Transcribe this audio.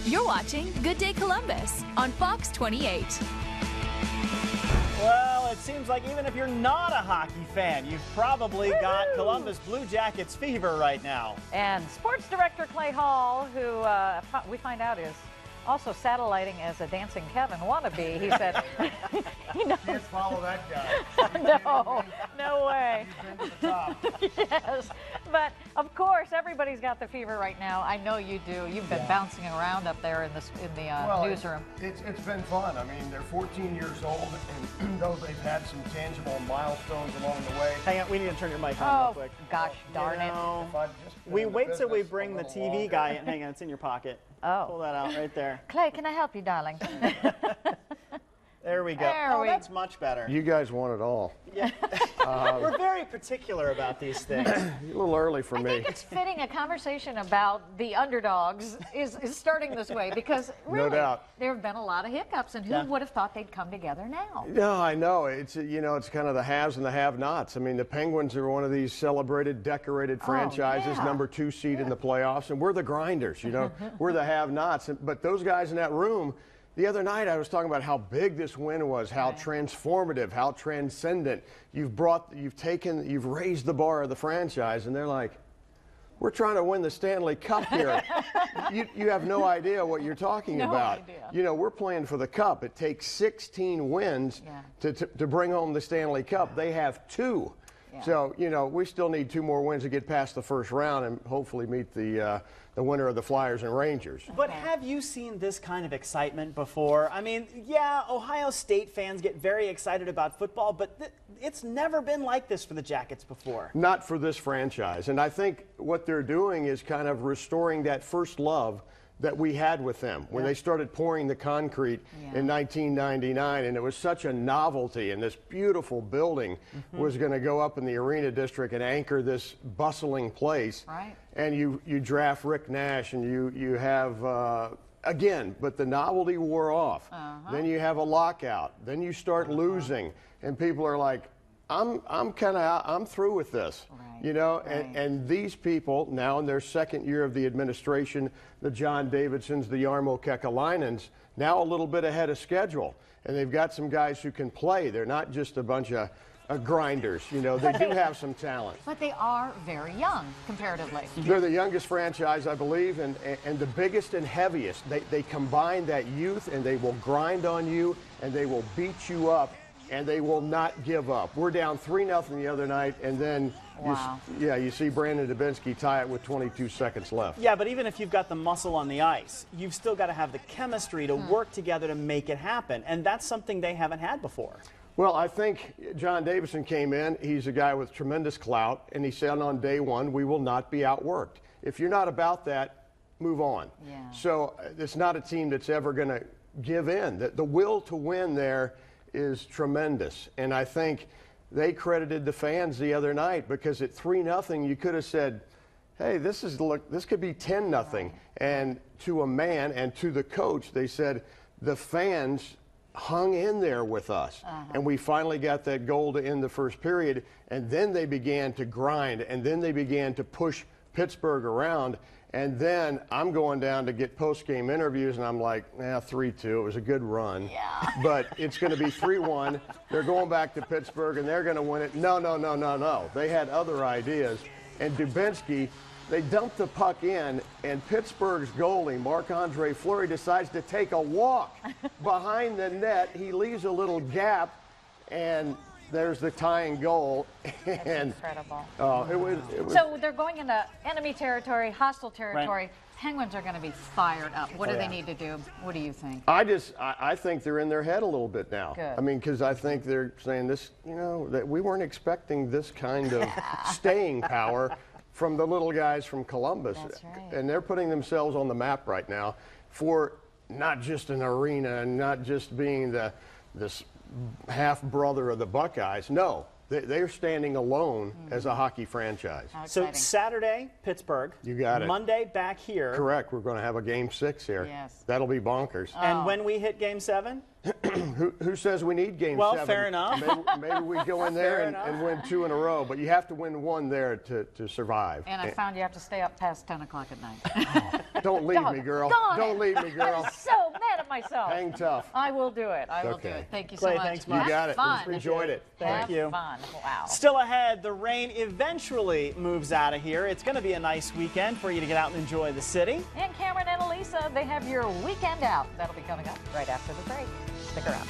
You're watching Good Day Columbus on Fox 28. Well, it seems like even if you're not a hockey fan, you've probably got Columbus Blue Jackets fever right now. And sports director Clay Hall, who we find out is also satelliting as a Dancing Kevin wannabe, he said, he knows. Can't follow that guy. No way. He's been to the top. Yes, but of course everybody's got the fever right now. I know you do. You've been bouncing around up there in the newsroom. It's been fun. I mean, they're 14 years old, and though they've had some tangible milestones along the way. Hang on, we need to turn your mic on real quick. Gosh darn it. We wait till we bring the TV guy in. Hang on, it's in your pocket. Oh. Pull that out right there. Clay, can I help you, darling? There we go. That's much better. You guys want it all. Yeah. We're very particular about these things. A little early for I me. think it's fitting a conversation about the underdogs is starting this way because really, No doubt. there have been a lot of hiccups, and who would have thought they'd come together now? No, I know. It's it's kind of the haves and the have-nots. I mean, the Penguins are one of these celebrated, decorated franchises, yeah. number 2 seed in the playoffs, and we're the grinders. We're the have-nots. But those guys in that room. The other night, I was talking about how big this win was, how transformative, how transcendent. You've raised the bar of the franchise, and they're like, we're trying to win the Stanley Cup here. you have no idea what you're talking about. Idea. We're playing for the Cup. It takes 16 wins to bring home the Stanley Cup. They have 2. Yeah. So, we still need 2 more wins to get past the first round and hopefully meet the winner of the Flyers and Rangers. But have you seen this kind of excitement before? I mean, yeah, Ohio State fans get very excited about football, but it's never been like this for the Jackets before. Not for this franchise. And I think what they're doing is kind of restoring that first love that we had with them when they started pouring the concrete in 1999, and it was such a novelty, and this beautiful building was going to go up in the Arena District and anchor this bustling place. Right. And you draft Rick Nash, and you have again, but the novelty wore off. Then you have a lockout. Then you start losing, and people are like, I'm through with this. And these people now in their second year of the administration, the John Davidsons, the Jarmo Kekalainens, now a little bit ahead of schedule, and they've got some guys who can play. They're not just a bunch of grinders. They do have some talent. But they are very young comparatively. They're the youngest franchise, I believe, and the biggest and heaviest. They combine that youth, and they will grind on you, and they will beat you up, and they will not give up. We're down 3-0 the other night, and then you see Brandon Dubinsky tie it with 22 seconds left. Yeah, but even if you've got the muscle on the ice, you've still got to have the chemistry to work together to make it happen, and that's something they haven't had before. Well, I think John Davidson came in. He's a guy with tremendous clout, and he said on day one, we will not be outworked. If you're not about that, move on. Yeah. So it's not a team that's ever going to give in. The will to win there is tremendous, and I think they credited the fans the other night because at 3-0 you could have said, hey, this could be 10-0, and to a man and to the coach they said the fans hung in there with us, and we finally got that goal to end the first period, and then they began to grind, and then they began to push Pittsburgh around. And then I'm going down to get post-game interviews, and I'm like, 3-2. It was a good run. Yeah. But it's going to be 3-1. They're going back to Pittsburgh, and they're going to win it. No. They had other ideas. And Dubinsky, they dumped the puck in, and Pittsburgh's goalie, Marc-Andre Fleury, decides to take a walk behind the net. He leaves a little gap, and there's the tying goal. That's incredible. It was. So they're going into enemy territory, hostile territory. Right. Penguins are going to be fired up. What do they need to do? What do you think? I think they're in their head a little bit now. Good. I mean, because I think they're saying this, that we weren't expecting this kind of staying power from the little guys from Columbus. That's right. And they're putting themselves on the map right now for not just an arena and not just being this half-brother of the Buckeyes. No, they're standing alone as a hockey franchise. So Saturday, Pittsburgh. You got it. Monday, back here. Correct. We're going to have a Game 6 here. Yes. That'll be bonkers. And when we hit Game 7? Who says we need Game 7? Well, fair enough. Maybe we go in there and win 2 in a row, but you have to win 1 there to survive. And I found you have to stay up past 10 o'clock at night. Don't leave me, girl. Don't leave me, girl. I'm so mad at myself. Hang tough. I will do it. I will do Okay. it. Thank you Clay, so much. thanks You much. got it. Fun. Enjoyed it. Thank you. Have fun. Wow. Still ahead, the rain eventually moves out of here. It's going to be a nice weekend for you to get out and enjoy the city. And Cameron and Elisa, they have your weekend out. That'll be coming up right after the break. Stick around.